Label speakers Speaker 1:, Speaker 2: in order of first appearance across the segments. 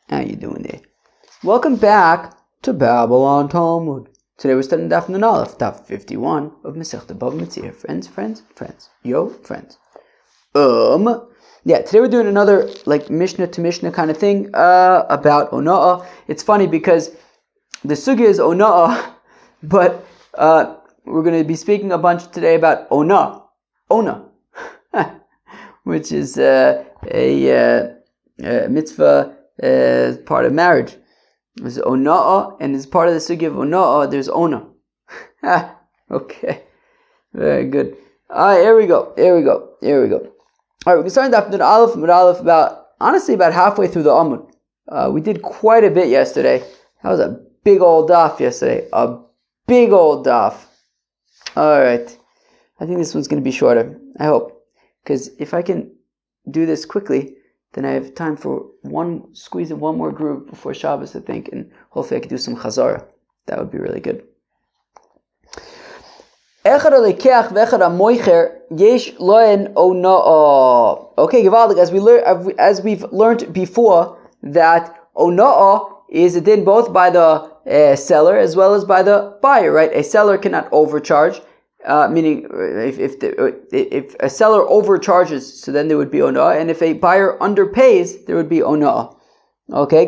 Speaker 1: How you doing there? Welcome back to Babylon Talmud. Today we're studying Daf Nun Aleph, Daf 51 of Masechta BavaMetzia. Friends. Yo, friends. Today we're doing another like Mishnah to Mishnah kind of thing about Ona'ah. It's funny because the sugya is Ona'ah, but we're going to be speaking a bunch today about Ona, which is a mitzvah part of marriage. There's Ona'ah, and as part of the sugya of Ona'ah, there's Ona. Okay, very good. Alright, here we go. Alright, we're starting Daf Nun Aleph about halfway through the Amud. We did quite a bit yesterday. That was a big old daf yesterday. A big old daf. Alright. I think this one's going to be shorter. I hope. Because if I can do this quickly, then I have time for squeeze in one more group before Shabbos, I think. And hopefully I can do some chazara. That would be really good. Okay, Givaldik, as we've learned before, that Ona'ah is a din both by the seller as well as by the buyer, right? A seller cannot overcharge, meaning if a seller overcharges, so then there would be Ona'ah, and if a buyer underpays, there would be Ona'ah. Okay,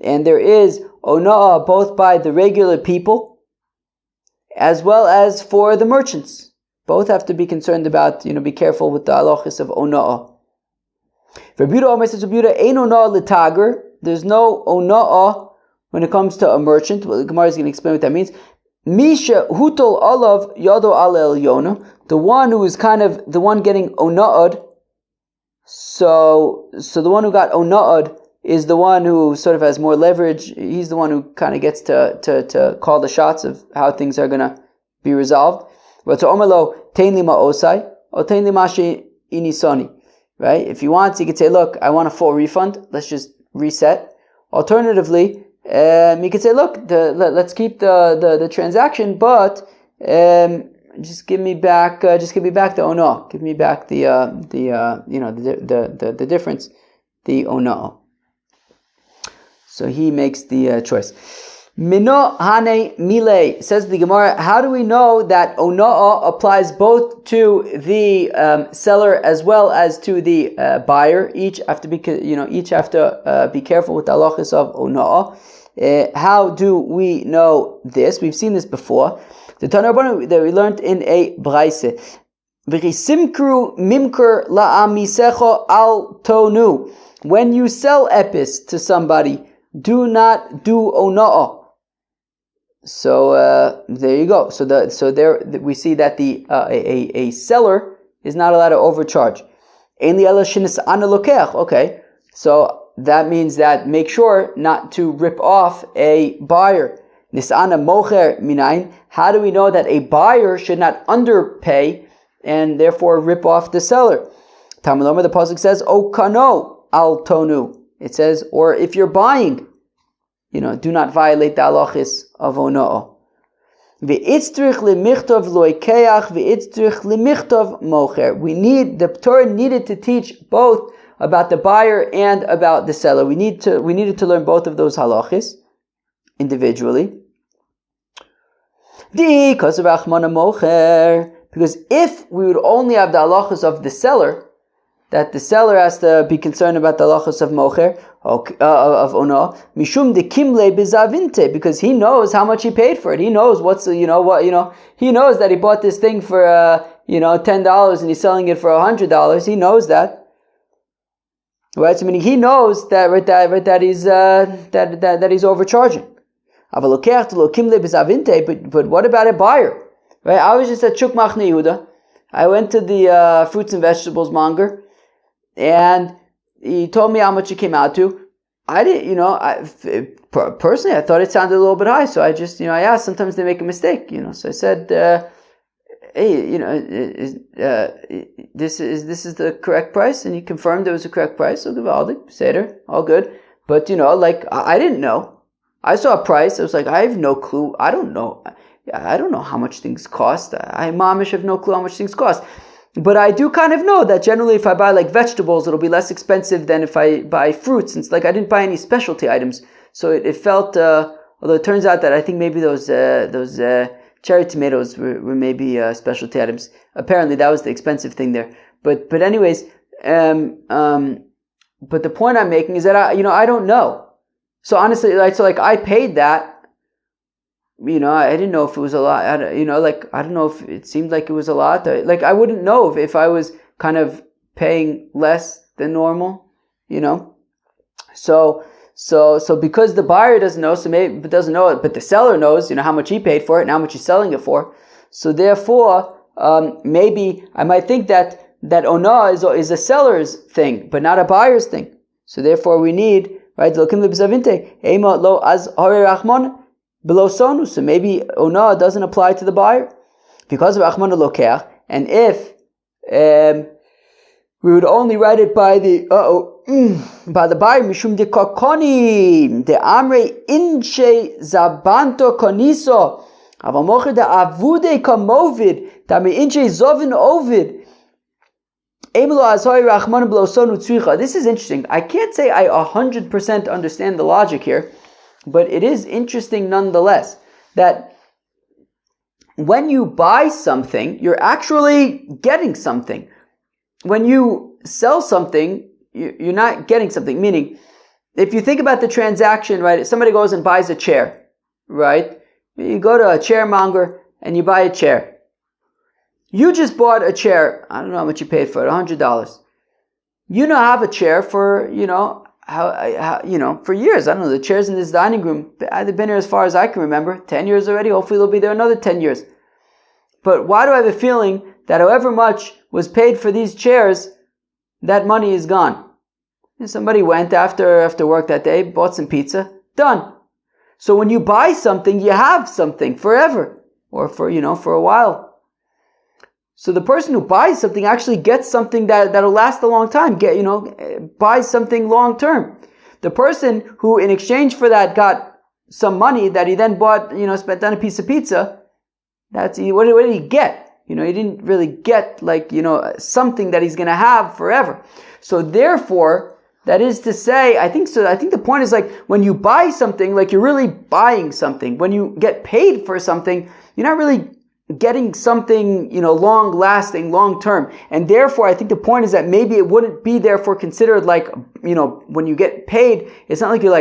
Speaker 1: and there is Ona'ah both by the regular people as well as for the merchants. Both have to be concerned about, be careful with the halachis of Ona'ah. There's no Ona'ah when it comes to a merchant. Well, the Gemara is going to explain what that means. Misha hutol alav yado ale elyona, the one who is kind of the one getting Ona'ad. So the one who got Ona'ad is the one who sort of has more leverage. He's the one who kind of gets to call the shots of how things are going to be resolved. But to omelo tein li ma'osai or tein li mashi inisoni. Right? If he wants, he could say, look, I want a full refund. Let's just reset. Alternatively, he could say, look, let's keep the transaction, but just give me back the Ona'ah. Give me back the difference, the Ona'ah. So he makes the choice. Mino hane mile, says the Gemara. How do we know that Ona'ah applies both to the seller as well as to the buyer? Each have to be careful with the halachis of Ona'ah. How do we know this? We've seen this before. The Tanur Rabbanan that we learned in a Braise. V'chisimkru mimker la'amisecho al tonu. When you sell epis to somebody, do not do Ona'ah. So there you go. So there we see that a seller is not allowed to overcharge. Okay, so that means that make sure not to rip off a buyer. Nis'ana mocher minayin. How do we know that a buyer should not underpay and therefore rip off the seller? Talmud Lomar, the pasuk says, "O kano al tonu." It says, or if you're buying, do not violate the halachis of Ona'ah. V'itztrich limichtov loikeach, v'itztrich limichtov mocher. The Torah needed to teach both about the buyer and about the seller. We needed to learn both of those halachis individually. Because if we would only have the halachas of the seller, that the seller has to be concerned about the halachas of mocher, of Ona'ah, mishum de kimle bezavinte, because he knows how much he paid for it. He knows he knows that he bought this thing for $10 and he's selling it for $100. He knows that. Right, so meaning he knows that he's overcharging. But what about a buyer? Right, I was just at Shuk Machne Yehuda. I went to the fruits and vegetables monger, and he told me how much it came out to. I didn't, personally, I thought it sounded a little bit high, so I just, I asked. Sometimes they make a mistake, so I said, hey, this is the correct price, and he confirmed it was the correct price. So Givaldik, Seder, all good. But I didn't know. I saw a price. I was like, I have no clue. I don't know how much things cost. I mamish have no clue how much things cost. But I do kind of know that generally if I buy like vegetables, it'll be less expensive than if I buy fruits. Since like I didn't buy any specialty items, so it felt. Although it turns out that I think maybe those cherry tomatoes were maybe specialty items. Apparently that was the expensive thing there. But anyways, but the point I'm making is that I don't know. So honestly, like I paid that. I didn't know if it was a lot. I don't know if it seemed like it was a lot. Like I wouldn't know if I was kind of paying less than normal. So because the buyer doesn't know, doesn't know it, but the seller knows, how much he paid for it and how much he's selling it for. So therefore, maybe I might think that ona is a seller's thing, but not a buyer's thing. So therefore, we need lokim lebzavinte ema lo az hare rachman below sonu. So maybe ona doesn't apply to the buyer because of rachman lokeach, and if we would only write it by the by the buyer mishum de kokoni de amre inche zabanto koniso avamocher de avude kamovid da me inche zovin ovid. This is interesting. I can't say I 100% understand the logic here, but it is interesting nonetheless that when you buy something, you're actually getting something. When you sell something, you're not getting something. Meaning, if you think about the transaction, right? Somebody goes and buys a chair, right? You go to a chairmonger and you buy a chair. You just bought a chair. I don't know how much you paid for it. $100. You now have a chair for for years. I don't know. The chairs in this dining room, they've been here as far as I can remember. 10 years already. Hopefully they'll be there another 10 years. But why do I have a feeling that however much was paid for these chairs, that money is gone? And somebody went after work that day, bought some pizza, done. So when you buy something, you have something forever, or for a while. So the person who buys something actually gets something that'll last a long time. Buys something long term. The person who, in exchange for that, got some money that he then bought, spent on a piece of pizza. What did he get? He didn't really get something that he's going to have forever. So therefore, that is to say, I think the point is when you buy something, you're really buying something. When you get paid for something, you're not really getting something, long lasting, long term. And therefore, I think the point is that maybe it wouldn't be therefore considered when you get paid, it's not like you're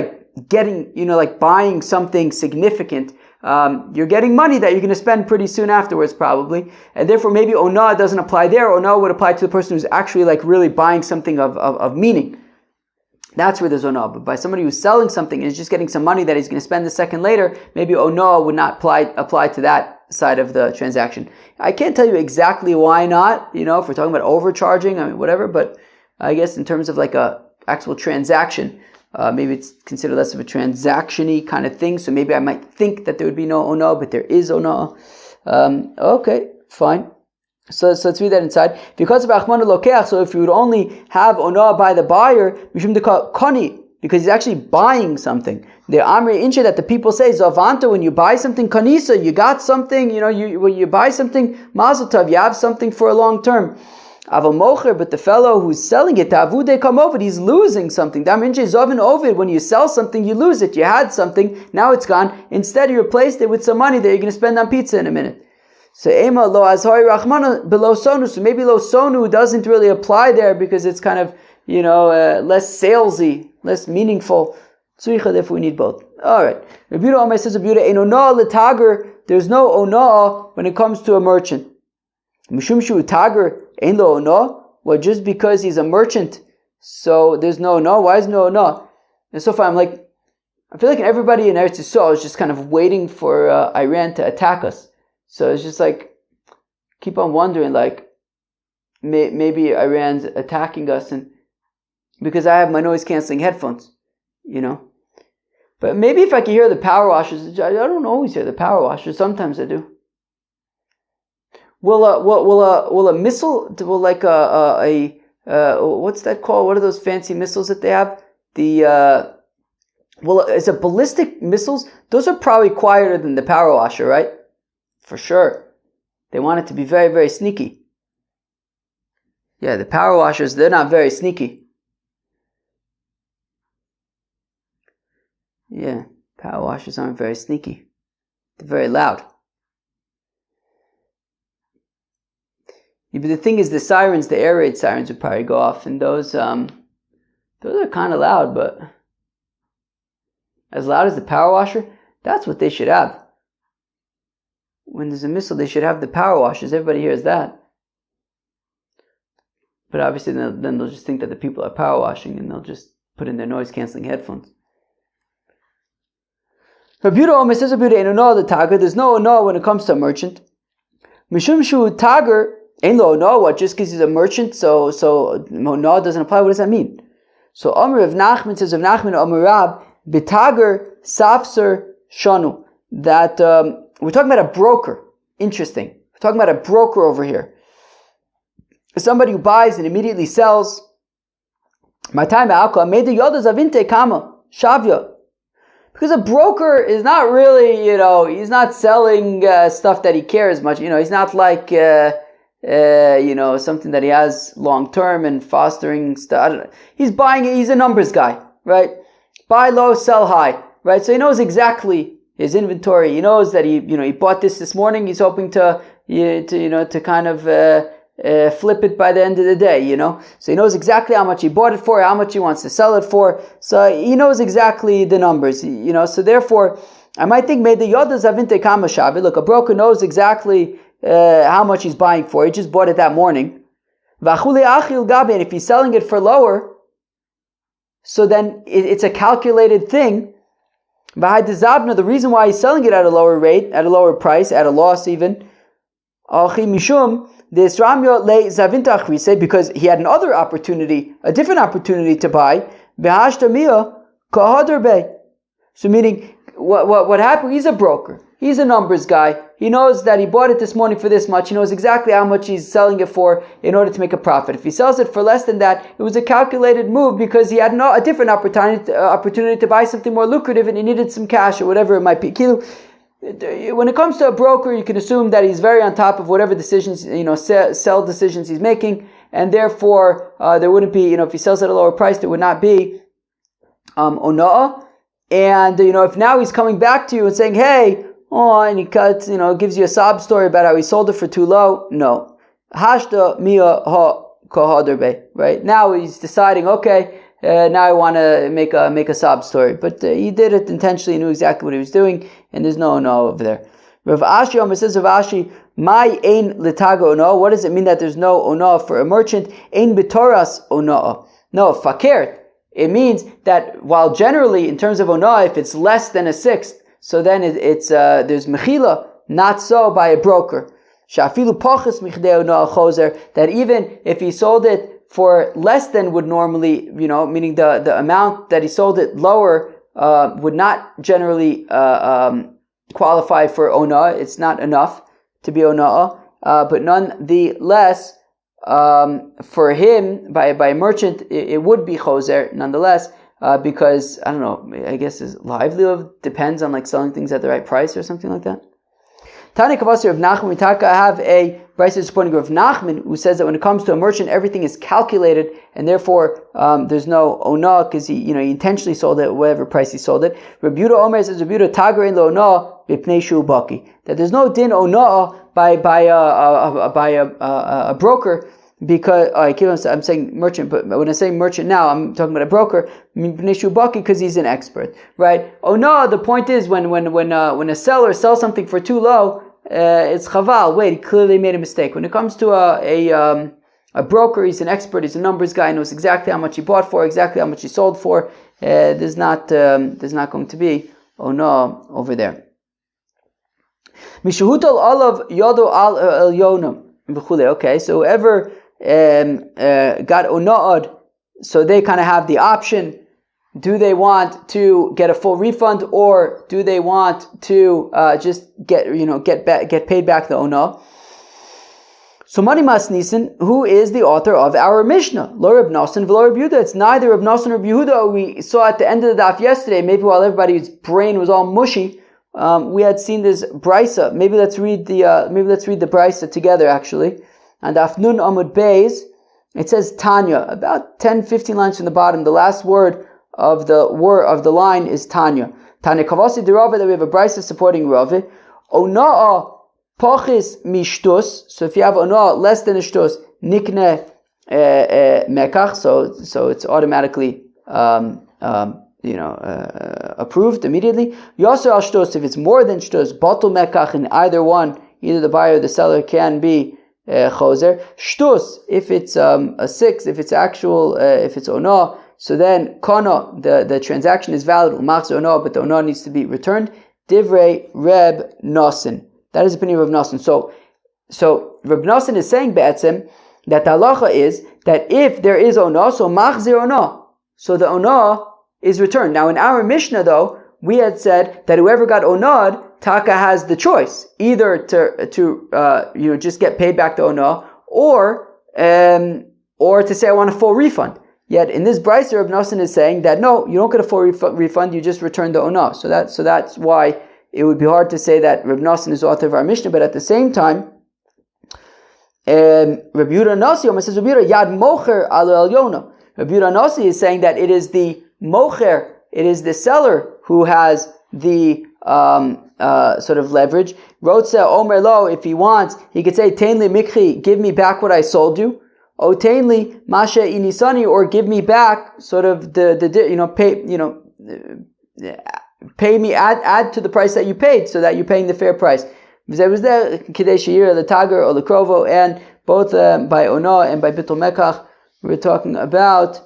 Speaker 1: getting, buying something significant. You're getting money that you're going to spend pretty soon afterwards, probably. And therefore, maybe ona doesn't apply there. Ona would apply to the person who's actually really buying something of meaning. That's where there's ona. But by somebody who's selling something and is just getting some money that he's going to spend a second later, maybe ona would not apply to that side of the transaction. I can't tell you exactly why not, if we're talking about overcharging, whatever, but I guess in terms of a actual transaction, maybe it's considered less of a transaction-y kind of thing, so maybe I might think that there would be no ona, but there is ona. Okay, fine. So let's read that inside. Because of Achman Lokeach, so if you would only have ona by the buyer, Mishum Deka Koni, because he's actually buying something. The Amri Inche that the people say, Zavanta, when you buy something, Kanisa, you got something, when you buy something, Mazel Tov, you have something for a long term. Avamocher, but the fellow who's selling it, Tavude Kamovid, he's losing something. Daminche Zovin Ovid, when you sell something, you lose it. You had something, now it's gone. Instead, you replaced it with some money that you're going to spend on pizza in a minute. So Ema lo azhari rachmana below sonu. So maybe lo sonu doesn't really apply there because it's kind of less salesy, less meaningful. Tzricha, if we need both. All right. Rabbi Amar says, "Rabbi ein ona letager." There's no ona when it comes to a merchant. Mishum shu tager ein lo ona. Well, just because he's a merchant, so there's no ona. Why is no ona? And so far, I feel like everybody in Eretz Yisrael is just kind of waiting for Iran to attack us. So it's just keep on wondering, maybe Iran's attacking us, and because I have my noise canceling headphones, But maybe if I can hear the power washers, I don't always hear the power washers. Sometimes I do. Will a missile? Will what's that called? What are those fancy missiles that they have? Is it ballistic missiles? Those are probably quieter than the power washer, right? For sure. They want it to be very, very sneaky. Yeah, the power washers, they're not very sneaky. Yeah, power washers aren't very sneaky. They're very loud. Yeah, but the thing is, the sirens, the air raid sirens would probably go off, and those are kind of loud, but as loud as the power washer, that's what they should have. When there's a missile, they should have the power washers. Everybody hears that. But obviously then they'll just think that the people are power washing, and they'll just put in their noise-canceling headphones. Rabbi Yehuda Omer says, there's no ono when it comes to a merchant. Mishum shu tager, ain't lo ono, what, just because he's a merchant, so ono doesn't apply? What does that mean? So Omer of Nachman says, of Nachman Omer Rab, bitager safser shanu, that we're talking about a broker. Interesting. We're talking about a broker over here. Somebody who buys and immediately sells. My time alka made the yodas avinte kama shavya. Because a broker is not really, he's not selling stuff that he cares much. He's not like, something that he has long term and fostering stuff. I don't know. He's buying it. He's a numbers guy, right? Buy low, sell high, right? So he knows exactly his inventory. He knows that he bought this morning. He's hoping to kind of flip it by the end of the day, So he knows exactly how much he bought it for, how much he wants to sell it for. So he knows exactly the numbers, So therefore, I might think maybe yoda zavinte kama shavi. Look, a broker knows exactly how much he's buying for. He just bought it that morning. And if he's selling it for lower, so then it's a calculated thing. The reason why he's selling it at a lower rate, at a lower price, at a loss even, because he had another opportunity, a different opportunity to buy. So meaning, what happened? He's a broker. He's a numbers guy. He knows that he bought it this morning for this much. He knows exactly how much he's selling it for in order to make a profit. If he sells it for less than that, it was a calculated move because he had a different opportunity to buy something more lucrative, and he needed some cash or whatever it might be. When it comes to a broker, you can assume that he's very on top of whatever decisions, sell decisions he's making, and therefore there wouldn't be, if he sells at a lower price, there would not be ona'ah. And if now he's coming back to you and saying, hey, and he cuts, gives you a sob story about how he sold it for too low, no. Hashta miya ha kahaderbe, right? Now he's deciding, okay, now I want to make a sob story, but he did it intentionally. He knew exactly what he was doing, and there's no over there. Rav Ashi Omer says, Rav Ashi, my ein litaga ono. What does it mean that there's no ono for a merchant? Ein bitoras ono. No, fakert. It means that while generally in terms of ono, if it's less than a sixth, so then it's there's mechila. Not so by a broker. Shafilu pachas michdei ono chozer. That even if he sold it for less than would normally, meaning the amount that he sold it lower, would not generally qualify for ona. It's not enough to be ona, but nonetheless, for him, by a merchant, it would be choser nonetheless, because, I don't know, I guess his livelihood depends on selling things at the right price or something like that. Tani Kavasir of Nachman, we have a Bryce supporting of Nachman, who says that when it comes to a merchant, everything is calculated, and therefore there's no ona because he intentionally sold it at whatever price he sold it. Rabbi Yehuda Omer says Rabbi Yehuda Tager in lo ona b'pnei shu baki, that there's no din ona by a broker, because I'm saying merchant, but when I say merchant now, I'm talking about a broker b'pnei shu baki because he's an expert, right? Ona, the point is when a seller sells something for too low, it's chaval. Wait, he clearly made a mistake. When it comes to a broker, he's an expert. He's a numbers guy. He knows exactly how much he bought for, exactly how much he sold for. There's not going to be no over there. Mishuhutal alav yodo al yonam v'chule. Okay, so whoever got ona'ad, so they kind of have the option. Do they want to get a full refund, or do they want to just get paid back the ona? So Mani Mas Nisan, who is the author of our Mishnah, Lo Reb Nosson v'lo Reb Yehuda. It's neither Reb Nosson or Reb Yehuda. We saw at the end of the daf yesterday, maybe while everybody's brain was all mushy, we had seen this brisa. Maybe let's read the brisa together actually. And Daf Nun Amud Beis. it says Tanya, about 10, 15 lines from the bottom. The last word of the line is Tanya. Tanya Kavasi de Rava, that we have a brisa supporting Rava. Ona'a pochis mishtus. So if you have ona'a less than a shtus, nikne mekach. So it's automatically approved immediately. Yasser al shtus, if it's more than shtus, batul mekach, in either one, either the buyer or the seller can be choser. Shtus, if it's a 6, if it's actual, if it's ona, so then kana, the transaction is valid, umachzer ona, but the ona needs to be returned. Divrei Reb Nasin. That is the opinion of Reb Nasin. So Reb Nasin is saying be'etzem that the halacha is that if there is ona, so machzer ona, so the ona is returned. Now in our Mishnah though, we had said that whoever got onad, Taka has the choice, either to just get paid back the ona, or to say I want a full refund. Yet in this brisa, Reb Nasin is saying that no, you don't get a full refund, you just return the ona. So that's why it would be hard to say that Reb Nasin is the author of our Mishnah. But at the same time, Reb Yehuda Nasi says Reb Yehuda Yad Mocher Al Yona. Reb Yehuda Nasi is saying that it is the mocher, it is the seller who has the sort of leverage. Rotze Omer Lo, if he wants, he could say Tainli Mikhi, give me back what I sold you. Otainli Masha Inisani, or give me back sort of pay me, add to the price that you paid, so that you're paying the fair price. There was there Kidei Sheira, the Tagar or the Krovo, and both by Ona and by Bitul Mekach, we're talking about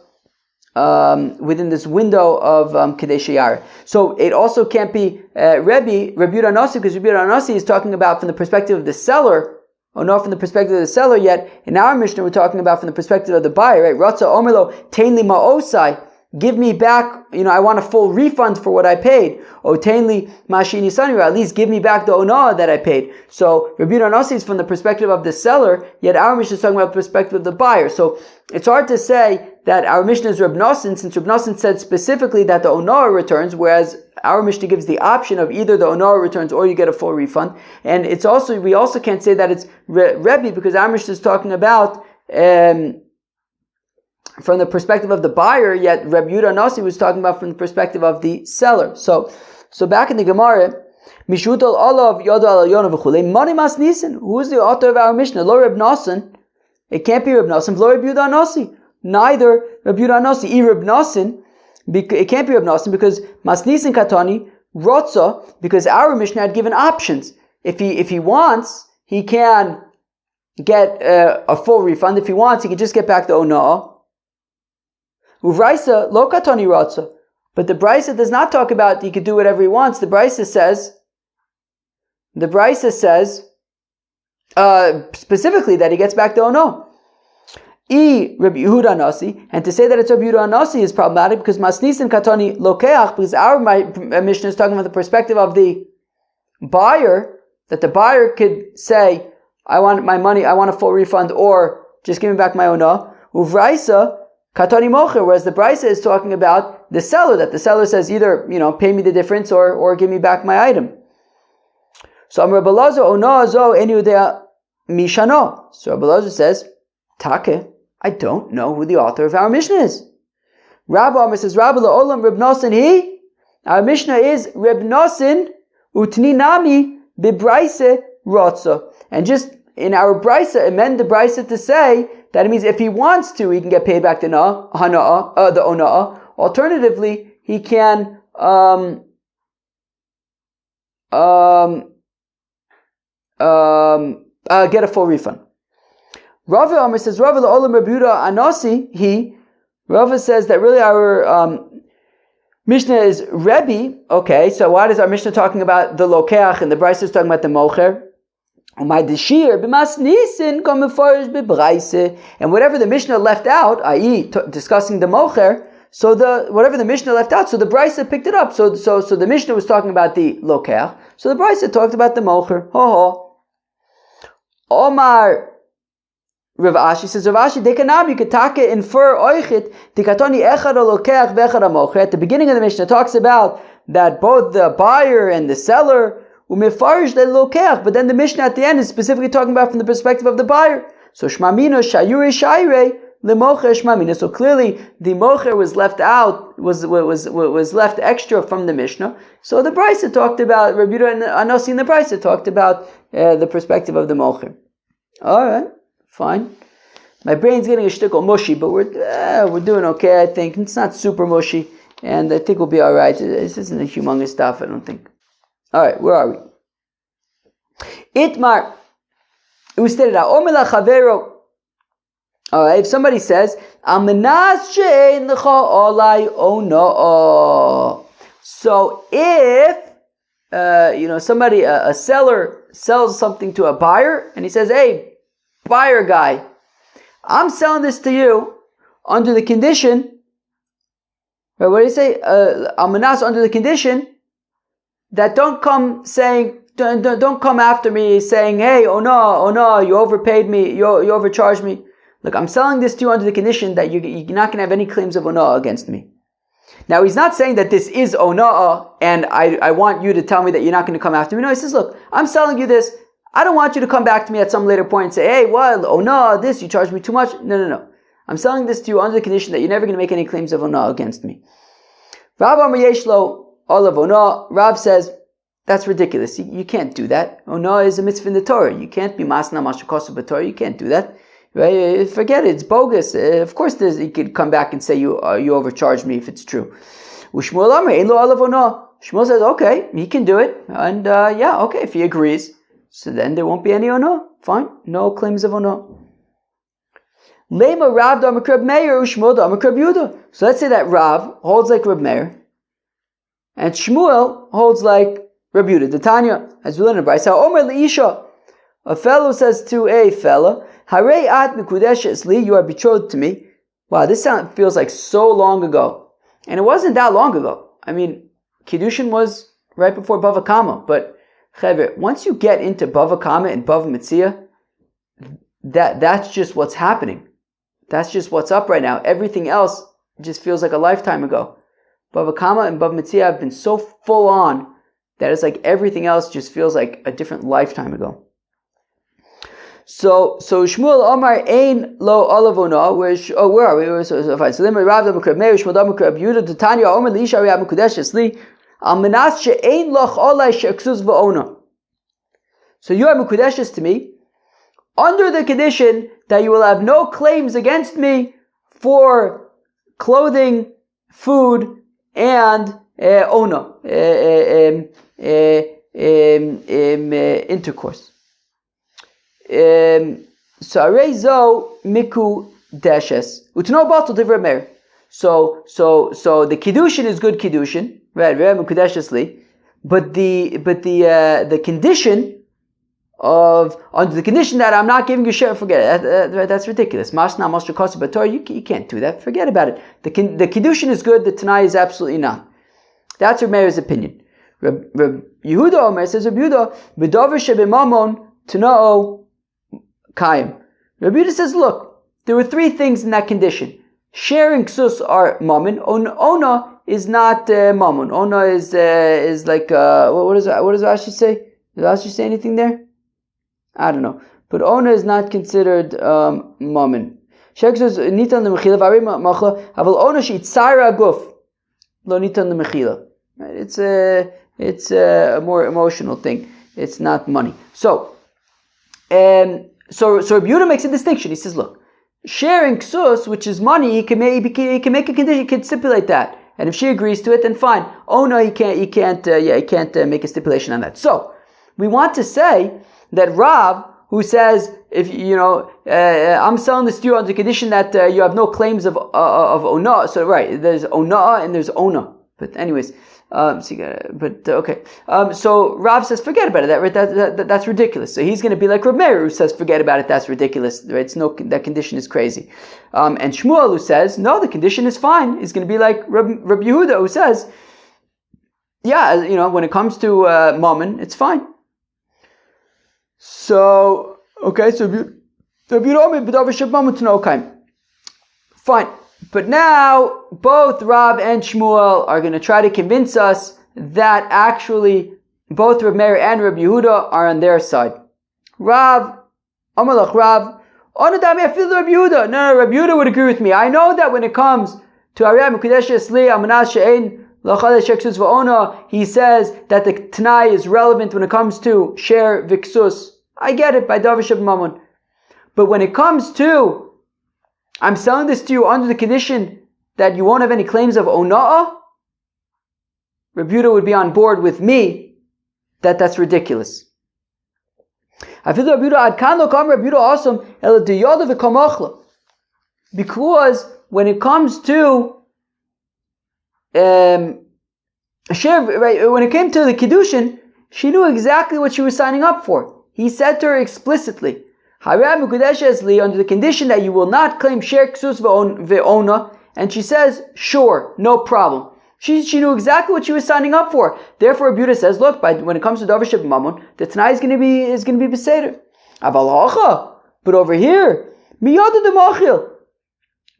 Speaker 1: within this window of Kidei Sheira. So it also can't be Rabbi Yehuda Nasi, because Rabbi Yehuda Nasi is talking about from the perspective of the seller, or not from the perspective of the seller. Yet in our Mishnah we're talking about from the perspective of the buyer, right? Ratza Omerlo Tainli Ma'osai, give me back, I want a full refund for what I paid. O Tainli Mashini Sani, or at least give me back the ona that I paid. So Rabbi Yehuda Nasi is from the perspective of the seller, yet our Mishnah is talking about the perspective of the buyer. So it's hard to say that our Mishnah is Reb Nasin, since Reb Nasin said specifically that the ona returns, whereas our Mishnah gives the option of either the ona returns or you get a full refund. And we also can't say that it's Rebbe, because our Mishnah is talking about from the perspective of the buyer, yet Reb Yehuda Nasi was talking about from the perspective of the seller. So back in the Gemara, Mishutal Olav Yoda Al Yona v'chulei Mani Mas Nisan. Who is the author of our Mishnah? Lo Reb Nasin. It can't be Reb Nasin. Lo Reb Yehuda Nasi. Neither Reb Yehuda Nasi. Reb Nasin. It can't be Reb Nasin, because Mas Nisan Katani Rotza, because our Mishnah had given options. If he wants, he can get a full refund. If he wants, he can just get back the ona'ah. Uvraisa lo katani ratza, but the brisa does not talk about he could do whatever he wants. The brisa says specifically that he gets back the ono. Rabbi Yehuda Nasi, and to say that it's Rabbi Yehuda Nasi is problematic, because masnis and katani lokeach, because our Mishnah is talking about the perspective of the buyer, that the buyer could say, I want my money, I want a full refund, or just give me back my ono. Uvraisa Katani Mocher, whereas the Brisa is talking about the seller, that the seller says either, pay me the difference or give me back my item. So Amar Balazo Ona Zo Enyudea Mishano. So Balazo says, Take, I don't know who the author of our Mishnah is. Rabbi Amar says, Rabbi La'olam Reb Nasin he. Our Mishnah is Reb Nasin Utni Nami Bibraise Rotza. And just in our Brisa, amend the Brisa to say that it means if he wants to, he can get paid back the ona'ah. Alternatively, he can get a full refund. Rava Amar says, Rava la'olam Reb Yehuda Anasi, Rava says that really our Mishnah is Rebbe. Okay, so why is our Mishnah talking about the lokeach and the Brisa is talking about the mocher? And whatever the Mishnah left out, i.e. discussing the mocher, so whatever the Mishnah left out, so the Brisa picked it up. So the Mishnah was talking about the lokeach, so the Brisa talked about the mocher. Omar Rav Ashi says, Rav Ashi, dekanam, you could infer oichit, dikatoni echad lokeach vechad mocher. At the beginning of the Mishnah talks about that both the buyer and the seller umefarish the lokeach, but then the Mishnah at the end is specifically talking about from the perspective of the buyer. So shmamino shayure shaire lemocher shmamina. So clearly the mocher was left out, was left extra from the Mishnah. So the Brisa talked about, Rabbi Yehuda and Anosi in the Brisa talked about the perspective of the mocher. Alright, fine. My brain's getting a shtickle mushy, but we're doing okay, I think. It's not super mushy, and I think we'll be alright. This isn't a humongous stuff, I don't think. Alright, where are we? Itmar. It was stated out. Omer lachavero. Alright, if somebody says, Almanas she'ein lecha olai ono. So if somebody, a seller sells something to a buyer, and he says, hey, buyer guy, I'm selling this to you under the condition, right, what do you say? Almanas, under the condition that don't come after me saying, hey, oh no, you overpaid me, you overcharged me. Look, I'm selling this to you under the condition that you're not going to have any claims of ona'ah against me. Now, he's not saying that this is ona'ah, and I want you to tell me that you're not going to come after me. No, he says, look, I'm selling you this. I don't want you to come back to me at some later point and say, hey, what, ona'ah, this, you charged me too much. No. I'm selling this to you under the condition that you're never going to make any claims of ona'ah against me. Rav Amar Yeshlo, olav ona'ah. Rav says, that's ridiculous. You can't do that. Ona'ah is a mitzvah in the Torah. You can't be masna mashakosu b'Torah. You can't do that. Right? Forget it. It's bogus. Of course, he could come back and say you overcharged me if it's true. Shmuel says, okay, he can do it, and okay, if he agrees, so then there won't be any onah. Fine, no claims of onah. So let's say that Rav holds like Reb Meir, and Shmuel holds like Reb Yehuda. The Tanya, as we learn in the Brisa, Omer leisha, a fellow says to a fella, Harei at mekudeshes li, you are betrothed to me. Wow, this feels like so long ago. And it wasn't that long ago. I mean, Kiddushin was right before Bava Kama. But, Chaver, once you get into Bava Kama and BavaMetzia, that's just what's happening. That's just what's up right now. Everything else just feels like a lifetime ago. Bava Kama and BavaMetzia have been so full on that it's like everything else just feels like a different lifetime ago. So Shmuel Omar Ein Lo Olavona, where are we? So fine. So then Rav Damukra Meir Shmuel Damukra Yehuda Tanya Omar Lisha Rav Mekudesh Li Al Menas She'ein Loch Olai She'Ksuz V'Ona. So you are Mekudesh to me under the condition that you will have no claims against me for clothing, food, and ona intercourse. So areizo miku deshes utno batul divrei Meir. So the kiddushin is good kiddushin, right? But the condition of under the condition that I'm not giving you share, forget it. That's ridiculous. Masna masha kosu b'Torah, you can't do that. Forget about it. The kiddushin is good. The tanai is absolutely not. That's Reb Meir's opinion. Reb Yehuda Omer says Reb Yehuda b'davar shebimamon tanao kaim. Reb Yehuda says, look, there were three things in that condition. Sharing ksus are mammon. Ona is not mammon. Ona is like what does Rashi say? Does Rashi say anything there? I don't know. But ona is not considered mammon. Sharing ksus nitan lemechila v'arim machla aval ona she'itzara guf lo nitan lemechila. It's a more emotional thing. It's not money. So Reb Yehuda makes a distinction. He says, look, sharing ksus, which is money, he can make a condition, he can stipulate that. And if she agrees to it, then fine. Oh no, he can't make a stipulation on that. So, we want to say that Rav, who says, if I'm selling this to you on the condition that you have no claims of ona. So right, there's ona and there's ona. But anyways, okay. So Rav says, forget about it. That's ridiculous. So he's going to be like Reb Meir, who says, forget about it. That's ridiculous. Right? That condition is crazy. And Shmuel, who says, no, the condition is fine, is going to be like Reb Yehuda, who says, yeah, when it comes to mammon, it's fine. So okay, so fine. But now, both Rav and Shmuel are going to try to convince us that actually both Reb Meir and Reb Yehuda are on their side. Rav, Amalach Rav, Onadami afilu Rabbi Yehuda. No, Rabbi Yehuda would agree with me. I know that when it comes to Ariyah Mekudesh Esli Amanas She'ein L'Chadeh Sheksus V'Ona, he says that the Tanai is relevant when it comes to Sher Viksus. I get it by Davish of Mammon. But when it comes to, I'm selling this to you under the condition that you won't have any claims of Ona'ah, Rabbi Yehuda would be on board with me that that's ridiculous. Because when it comes to when it came to the Kiddushin, she knew exactly what she was signing up for. He said to her explicitly, under the condition that you will not claim Sher Ksus Ve'ona, and she says, sure, no problem. She knew exactly what she was signing up for. Therefore, Rabbi Yehuda says, look, when it comes to Davar Sheb Mammon, the Tanai is going to be Beseder. But over here, Miyada de Machil.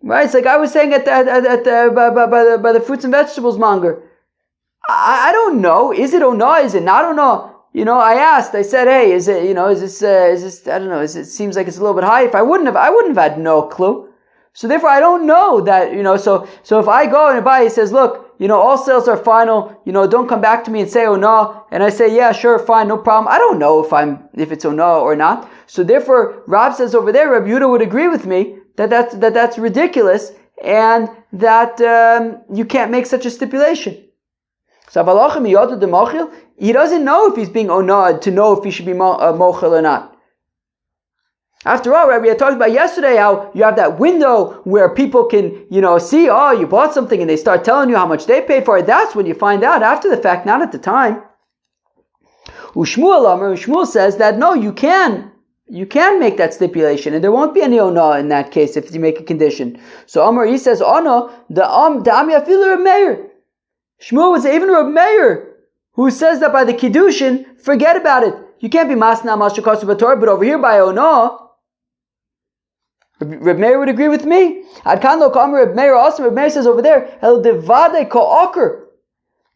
Speaker 1: Right? It's like I was saying by the fruits and vegetables monger. I don't know. Is it Ona? Is it not Ona? I asked. I said, "Hey, is it? Is this? I don't know. It seems like it's a little bit high. If I wouldn't have had no clue. So therefore, I don't know that. So if I go and buy, he says, look, all sales are final. Don't come back to me and say Ona. And I say, yeah, sure, fine, no problem. I don't know if it's Ona or not. So therefore, Rab says over there, Rabbi Yehuda would agree with me that's ridiculous and that you can't make such a stipulation. So he doesn't know if he's being onad to know if he should be mochel or not. After all, right, we had talked about yesterday how you have that window where people can, see, you bought something and they start telling you how much they paid for it. That's when you find out after the fact, not at the time. Shmuel says that no, you can make that stipulation and there won't be any ona in that case if you make a condition. So Amar, he says, ona, the ami afilu Reb Meir. Shmuel would say, even Reb Meir, who says that by the Kiddushin, forget about it. You can't be masna mashakasu b'torah, but over here by Ona, Reb Meir would agree with me. Adkan lo ka'amar Reb Meir also. Reb Meir says over there, el devade ka'akar.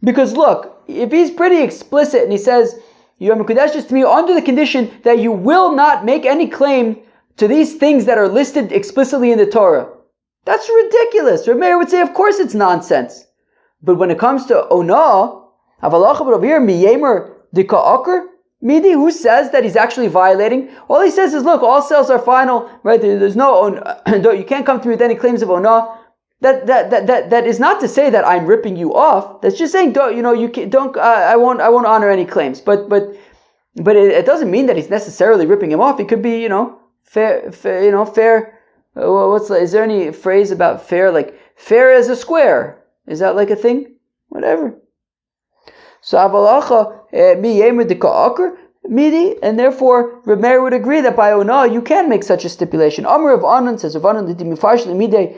Speaker 1: Because look, if he's pretty explicit and he says, you are mekudeshes to me under the condition that you will not make any claim to these things that are listed explicitly in the Torah, that's ridiculous. Reb Meir would say, of course it's nonsense. But when it comes to Ona, but over here, miyemer dika'akar, midi, who says that he's actually violating? All he says is, look, all sales are final, right? There's no, you can't come to me with any claims of Ona. That is not to say that I'm ripping you off. That's just saying, I won't honor any claims. But it doesn't mean that he's necessarily ripping him off. It could be, fair. Is there any phrase about fair, like fair as a square? Is that like a thing? Whatever. So avalacha miyemer dika'akar midi, and therefore Reb Meir would agree that by Ona you can make such a stipulation. Amar of Anan says of Anan l'dimifarshli mide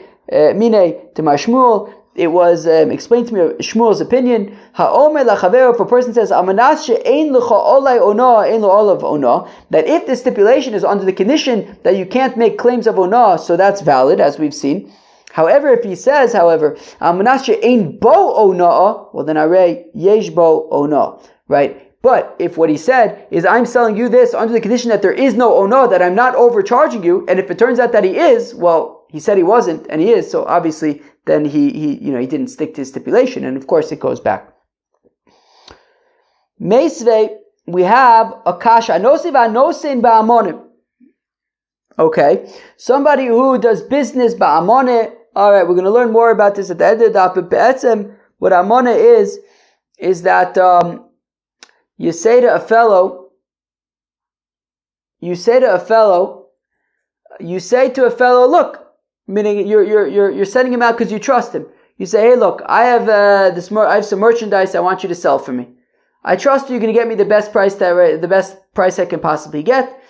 Speaker 1: mine to my Shmuel. It was explained to me Shmuel's opinion. Ha'omer lachaver, if a person says amanas she'ein lecha olai Ona ein lo olav Ona, that if the stipulation is under the condition that you can't make claims of Ona, so that's valid as we've seen. However, if he says, Amanashe ein bo ona'ah, well then arei yesh bo ona'ah, right? But if what he said is, I'm selling you this under the condition that there is no ona'ah, that I'm not overcharging you, and if it turns out that he is, well, he said he wasn't, and he is, so obviously then he didn't stick to his stipulation, and of course it goes back. Meisvei, we have a kasha, anosi v'anosin ba'amonim. Okay, somebody who does business ba'amoneh. All right, we're going to learn more about this at the end of the daf. But be'etzem, what amoneh is that you say to a fellow, look, meaning you're sending him out because you trust him. You say, hey, look, I have some merchandise I want you to sell for me. I trust you're going to get me the best price I can possibly get.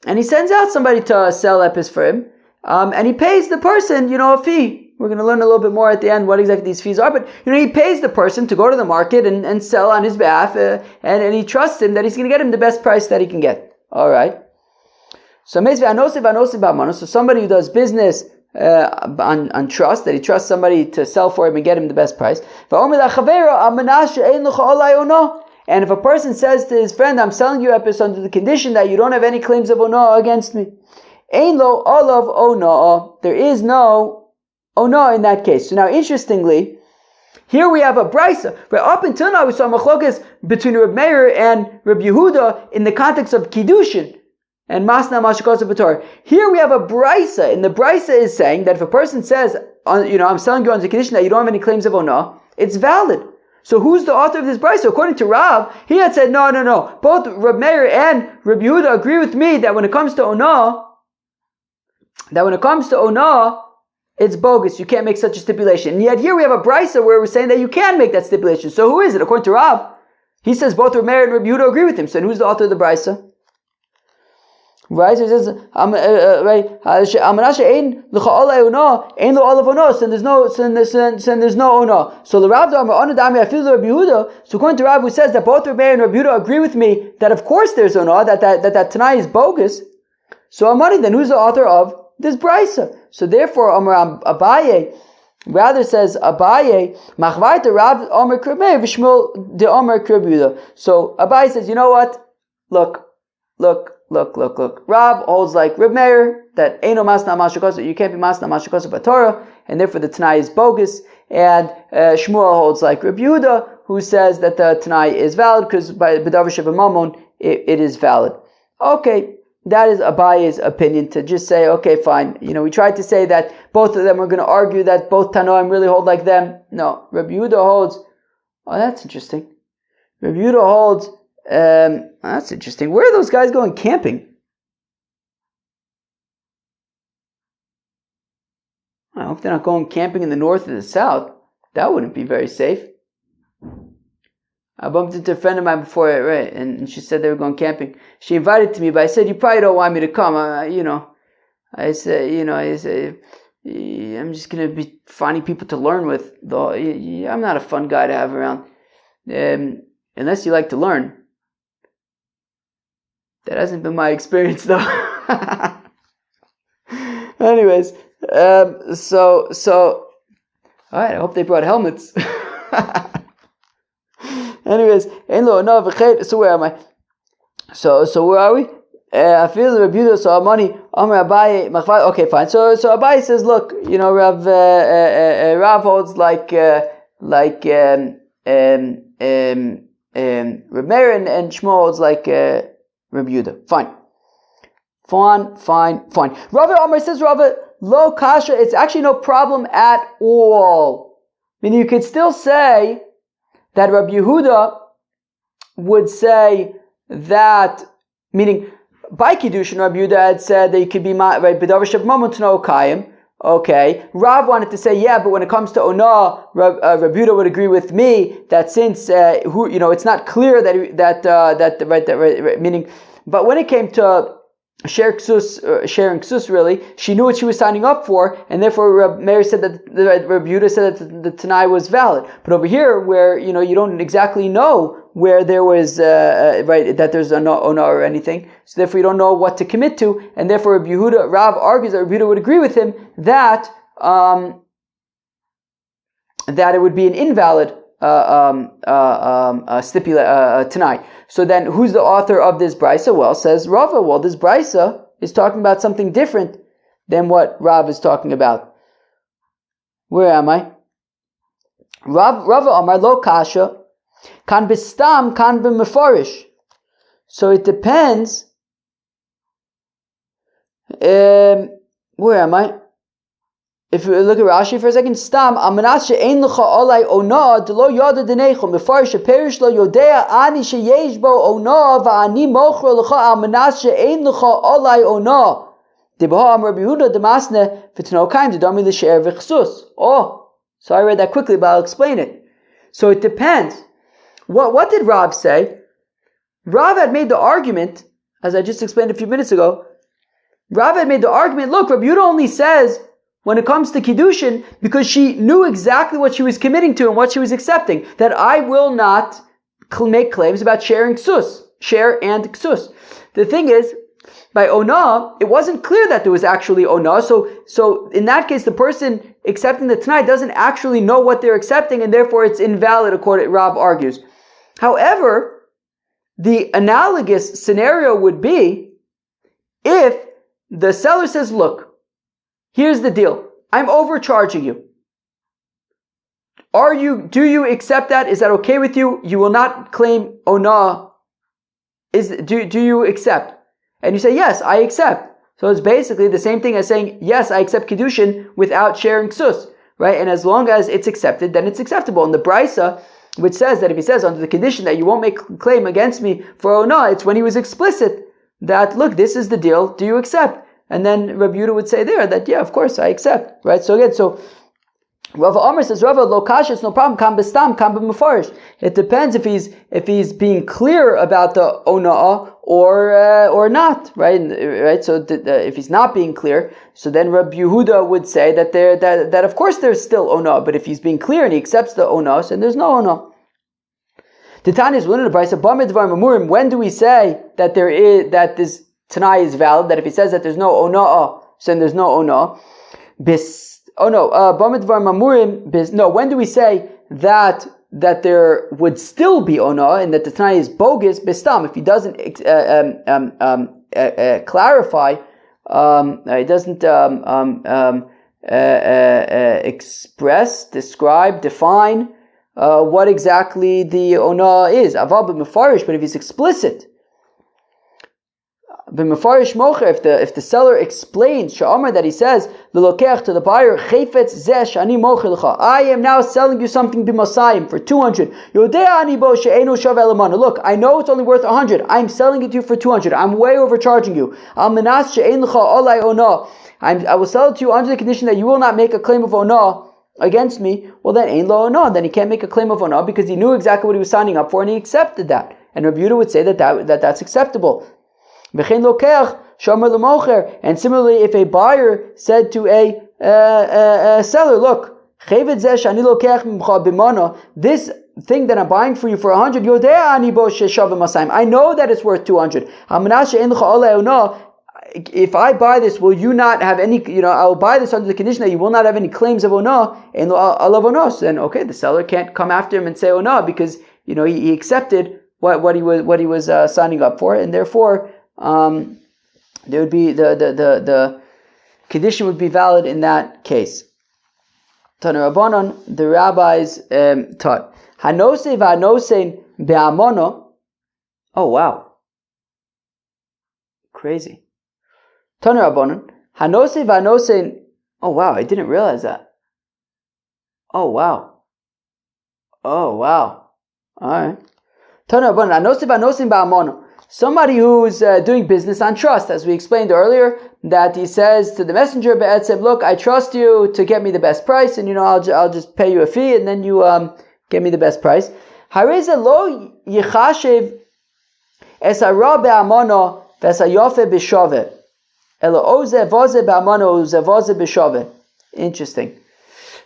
Speaker 1: And he sends out somebody to sell epis for him. And he pays the person, a fee. We're going to learn a little bit more at the end what exactly these fees are. But, he pays the person to go to the market and sell on his behalf. And he trusts him that he's going to get him the best price that he can get. All right. So somebody who does business on trust, that he trusts somebody to sell for him and get him the best price. And if a person says to his friend, I'm selling you epis under the condition that you don't have any claims of Ona against me. Ein lo olav ona. There is no ona in that case. So now, interestingly, here we have a brisa. But up until now, we saw machlokas between Reb Meir and Reb Yehuda in the context of kiddushin and masna mashikosa b'torah. Here we have a brisa, and the brisa is saying that if a person says, I'm selling you on the condition that you don't have any claims of ona, it's valid. So who's the author of this brisa? According to Rav, he had said, no. Both Reb Meir and Reb Yehuda agree with me that when it comes to ona, it's bogus. You can't make such a stipulation. And yet here we have a brisa where we're saying that you can make that stipulation. So who is it? According to Rav, he says both Reb Meir and Reb Yehuda agree with him. So who's the author of the brisa? Right? So he says, there's no ona. So the Rav I feel the Reb Yehuda. So according to Rav, who says that both Reb Meir and Reb Yehuda agree with me that of course there's ona, that Tanai is bogus. So Amani, then who's the author of this brisa? So therefore, Abaye rather says Abaye Machvaita Rav Omer Kribei V'Shmuel de Omer Kribuda. So Abaye says, you know what? Look. Rav holds like Reb Meir that Eino Masna Mashukosa. You can't be Masna Mashukosa by Torah, and therefore the Tanai is bogus. And Shmuel holds like Reb Yehuda, who says that the Tanai is valid because by B'davar Sheva Mamon it is valid. Okay. That is Abaye's opinion, to just say, okay, fine. We tried to say that both of them are going to argue that both Tanoim really hold like them. No, Reb Yehuda holds, that's interesting. Reb Yehuda holds, that's interesting. Where are those guys going camping? I hope they're not going camping in the north or the south. That wouldn't be very safe. I bumped into a friend of mine before, right, and she said they were going camping. She invited me, but I said, you probably don't want me to come. I said, I'm just going to be finding people to learn with. Though I'm not a fun guy to have around, unless you like to learn. That hasn't been my experience, though. Anyways, so, all right, I hope they brought helmets. Anyways, so where am I? So where are we? I feel the Rebbe so money. Okay, fine. So Abaye says, look, Rav holds like Reb Meir and Shmuel holds like Reb Yehuda. Fine. Rava Amar says, lo kasha. It's actually no problem at all. Meaning you could still say that Rabbi Yehuda would say that, meaning by Kiddushin, Rabbi Yehuda had said that you could be right, B'davar Sheb Mamon Tano Kayim. Okay, Rav wanted to say, yeah, but when it comes to Ona, Rabbi Yehuda would agree with me that since it's not clear that meaning, but when it came to sharing ksus, really, she knew what she was signing up for, and therefore Reb Meir said that Rabbi Yehuda said that the Tanai was valid. But over here, where you don't exactly know where there was that there's a ona or anything, so therefore you don't know what to commit to, and therefore Rav argues that Rabbi Yehuda would agree with him that it would be an invalid Tanai. So then, who's the author of this brisa? Well, says Rava. Well, this brisa is talking about something different than what Rav is talking about. Where am I? Rava Amar lo kasha kan bistam kan b'mefarish. So it depends. Where am I? If you look at Rashi for a second, stam amanas she'ein lecha olai ona delo yada denechom befar sheperish lo yodea ani sheyesh bo ona va'ani mochro lecha amanas she'ein lecha olai ona debaha am Rabbi Yehuda demasne v'tno kaim dedami l'she'er v'chsus. Oh, so I read that quickly, but I'll explain it. So it depends. What did Rav say? Rav had made the argument, as I just explained a few minutes ago. Rav had made the argument. Look, Rabbi Yehuda only says when it comes to Kiddushin, because she knew exactly what she was committing to and what she was accepting, that I will not make claims about share and ksus. The thing is, by Ona, it wasn't clear that there was actually Ona, so in that case, the person accepting the Tanai doesn't actually know what they're accepting, and therefore it's invalid, according to Rav argues. However, the analogous scenario would be if the seller says, look, here's the deal. I'm overcharging you. Do you accept that? Is that okay with you? You will not claim ona. Do you accept? And you say, yes, I accept. So it's basically the same thing as saying, yes, I accept Kiddushin without sharing Ksus, right? And as long as it's accepted, then it's acceptable. And the Brisa, which says that if he says under the condition that you won't make claim against me for ona, it's when he was explicit that, look, this is the deal, do you accept? And then Rabbi Yehuda would say there that, yeah, of course, I accept, right? So again, Rava Amar says, Rava, lo kasha, it's no problem, kam bestam, kam b'mefarish. It depends if he's being clear about the ona'ah or not, right? So if he's not being clear, so then Rabbi Yehuda would say that of course there's still ona'ah, but if he's being clear and he accepts the ona'ah, then there's no ona'ah. Titania is one of the brayso. When do we say that this Tanai is valid? That if he says that there's no ona'ah, so then there's no ona'ah. When do we say that there would still be ona and that the Tanai is bogus? Bistam, if he doesn't clarify, he doesn't express, describe, define what exactly the ona is. Aval b'mefarish, but if he's explicit. B'mefarish mocher, if the seller explains sha'amar, that he says l'lokeach to the buyer, chayfetz zeh sh'ani mocher l'cha, I am now selling you something b'masayim for 200. Yodea ani bo she'enu shav elamana. Look, I know it's only worth 100. I'm selling it to you for 200. I'm way overcharging you. Al menas she'en l'cha olai ona. I will sell it to you under the condition that you will not make a claim of ona against me. Well, then ein lo ona. Then he can't make a claim of ona because he knew exactly what he was signing up for and he accepted that. And Rabbi Yehuda would say that's acceptable. And similarly, if a buyer said to a seller, look, this thing that I'm buying for you for 100, I know that it's worth 200. If I buy this, will you not have any, I will buy this under the condition that you will not have any claims of ona, and then okay, the seller can't come after him and say ona because, he accepted what he was signing up for, and therefore, there would be the condition would be valid in that case. Tana Rabbanon, the rabbis taught Hanose v'Hanosein be'amono. Oh wow, crazy. Tana Rabbanon, Hanose v'Hanosein. Oh wow, I didn't realize that. Oh wow. All right. Tana Rabbanon, Hanose v'Hanosein be'amono. Somebody who's doing business on trust, as we explained earlier, that he says to the messenger, look, I trust you to get me the best price, and I'll just pay you a fee, and then you get me the best price. Hareze lo yichashev es hara be'amono v'es hayofe b'shove elo oze voze be'amono oze voze b'shove. Interesting.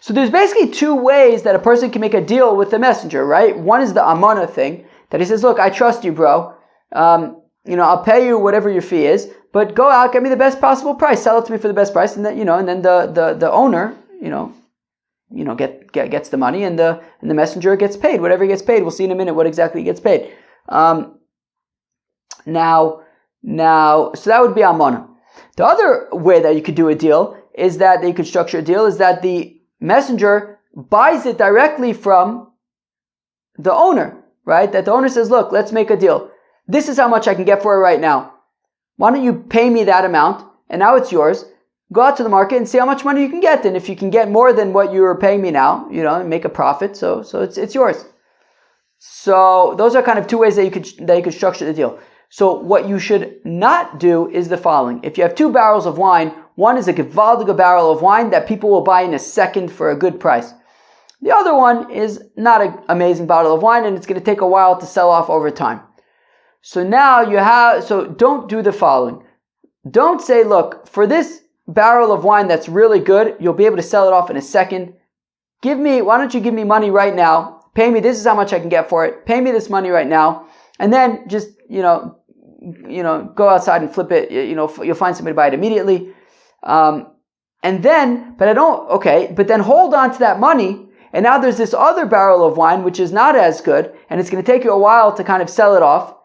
Speaker 1: So there's basically two ways that a person can make a deal with the messenger, right? One is the amana thing, that he says, look, I trust you, bro. I'll pay you whatever your fee is, but go out, get me the best possible price, sell it to me for the best price, and then and then the owner, gets the money, and the messenger gets paid whatever he gets paid. We'll see in a minute what exactly he gets paid. Now, so that would be amana. The other way that you could do a deal is that you could structure a deal is that the messenger buys it directly from the owner, right? That the owner says, look, let's make a deal. This is how much I can get for it right now. Why don't you pay me that amount, and now it's yours. Go out to the market and see how much money you can get. And if you can get more than what you are paying me now, make a profit. So it's yours. So those are kind of two ways that you could structure the deal. So what you should not do is the following. If you have 2 barrels of wine, one is a gewaldige barrel of wine that people will buy in a second for a good price. The other one is not an amazing bottle of wine, and it's going to take a while to sell off over time. So now don't do the following. Don't say, look, for this barrel of wine that's really good, you'll be able to sell it off in a second. Why don't you give me money right now? Pay me, this is how much I can get for it. Pay me this money right now. And then just, go outside and flip it. You'll find somebody to buy it immediately. But then hold on to that money. And now there's this other barrel of wine, which is not as good, and it's going to take you a while to kind of sell it off.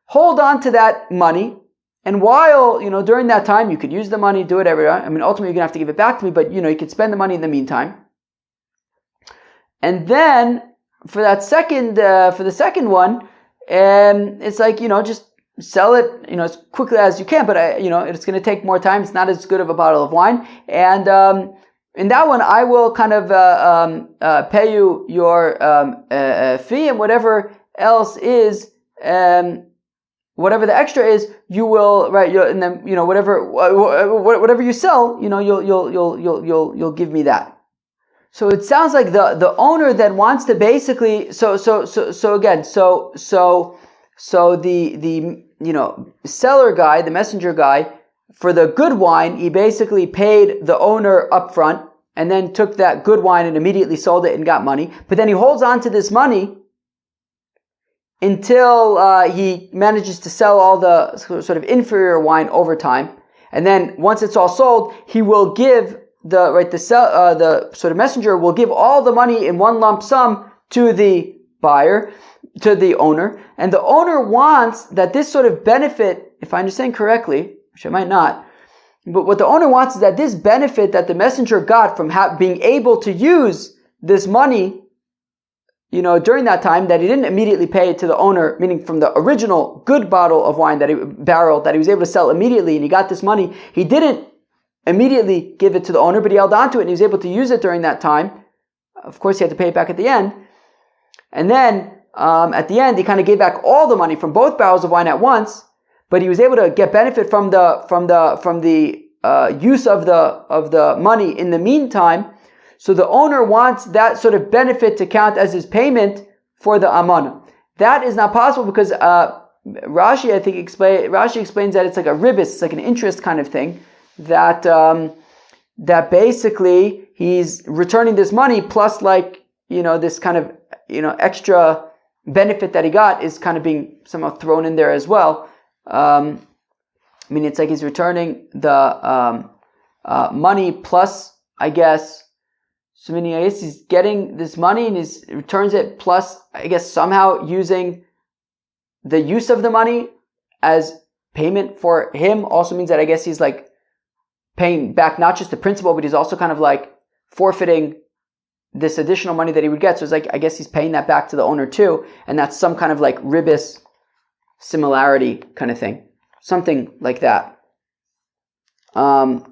Speaker 1: Hold on to that money, And while, during that time, you could use the money, do whatever. I mean, ultimately, you're going to have to give it back to me, but, you could spend the money in the meantime. And then, for the second one, it's like, just sell it, as quickly as you can, but, it's going to take more time. It's not as good of a bottle of wine. And in that one, I will kind of pay you your fee, and whatever else is, whatever the extra is, you will, right? And then whatever you sell, you'll give me that. So it sounds like the owner then wants to basically the seller guy, the messenger guy, for the good wine, he basically paid the owner up front and then took that good wine and immediately sold it and got money. But then he holds on to this money until he manages to sell all the sort of inferior wine over time. And then once it's all sold, he will give the sort of messenger will give all the money in one lump sum to the buyer, to the owner. And the owner wants that this sort of benefit, if I understand correctly, which I might not, but what the owner wants is that this benefit that the messenger got from being able to use this money, during that time, that he didn't immediately pay it to the owner, meaning from the original good bottle of wine barrel that he was able to sell immediately, and he got this money, he didn't immediately give it to the owner, but he held on to it and he was able to use it during that time. Of course, he had to pay it back at the end. And then, at the end, he kind of gave back all the money from both barrels of wine at once, but he was able to get benefit from the use of the money in the meantime. So the owner wants that sort of benefit to count as his payment for the amana. That is not possible because Rashi explains that it's like a ribis, it's like an interest kind of thing, that basically he's returning this money plus this kind of extra benefit that he got is kind of being somehow thrown in there as well. It's like he's returning the money plus, I guess. So meaning, I guess he's getting this money and he returns it plus, I guess, somehow using the use of the money as payment for him also means that I guess he's like paying back not just the principal, but he's also kind of like forfeiting this additional money that he would get. So it's like, I guess he's paying that back to the owner too. And that's some kind of like ribis similarity kind of thing. Something like that. Right,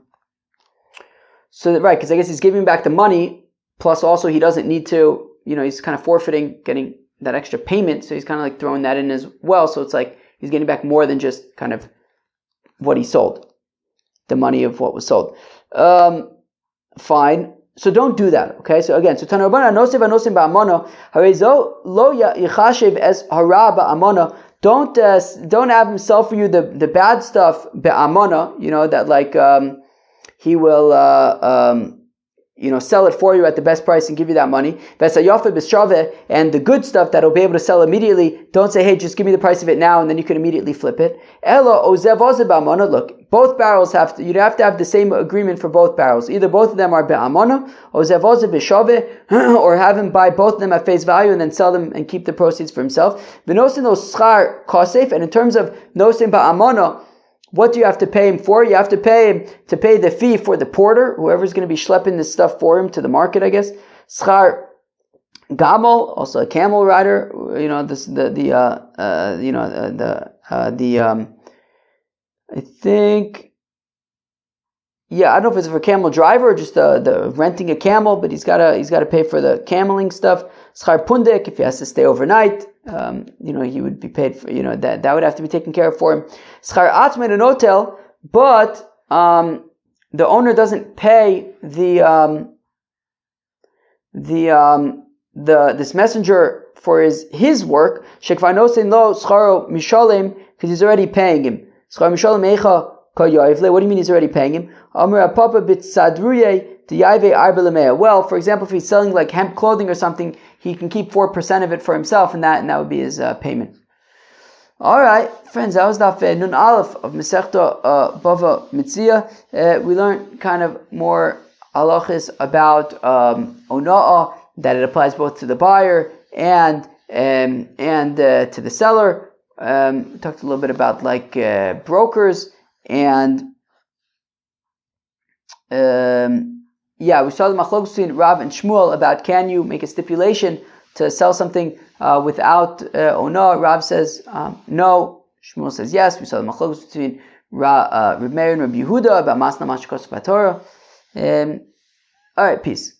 Speaker 1: because I guess he's giving back the money, plus also he doesn't need to, he's kind of forfeiting getting that extra payment, so he's kind of like throwing that in as well. So it's like he's getting back more than just kind of what he sold, the money of what was sold. Fine. So don't do that, okay? So again, so Tanarabana nosev anosim ba'amana, harezo lo yichashev es hara ba'amana. Don't have him sell for you the bad stuff be'amana, that like he will sell it for you at the best price and give you that money. And the good stuff that he'll be able to sell immediately, don't say, hey, just give me the price of it now, and then you can immediately flip it. Look, both barrels you'd have to have the same agreement for both barrels. Either both of them are be'amana, or have him buy both of them at face value and then sell them and keep the proceeds for himself. And in terms of nosim ba'amana, what do you have to pay him for? You have to pay him to pay the fee for the porter, whoever's going to be schlepping this stuff for him to the market, I guess. Schar gamel, also a camel rider. I think, I don't know if it's for camel driver or just the renting a camel, but he's got to pay for the cameling stuff. Schar pundik, if he has to stay overnight, he would be paid for, that would have to be taken care of for him. Schar atzma in an hotel, but the owner doesn't pay this messenger for his work. Shekvanosin lo scharo mishalem, because he's already paying him. Schar mishalem eicha ko yoivle. What do you mean he's already paying him? Amar papa bit sadruye. Well, for example, if he's selling like hemp clothing or something, he can keep 4% of it for himself, and that would be his payment. All right, friends, that was Daf Nun Aleph of Masechta BavaMetzia. We learned kind of more halachis about ona'ah, that it applies both to the buyer and to the seller. We talked a little bit about brokers, and we saw the machlokes between Rav and Shmuel about can you make a stipulation to sell something without ona. Rav says no. Shmuel says yes. We saw the machlokes between Reb Meir and Reb Yehuda about masna mashkos b'Torah. All right, peace.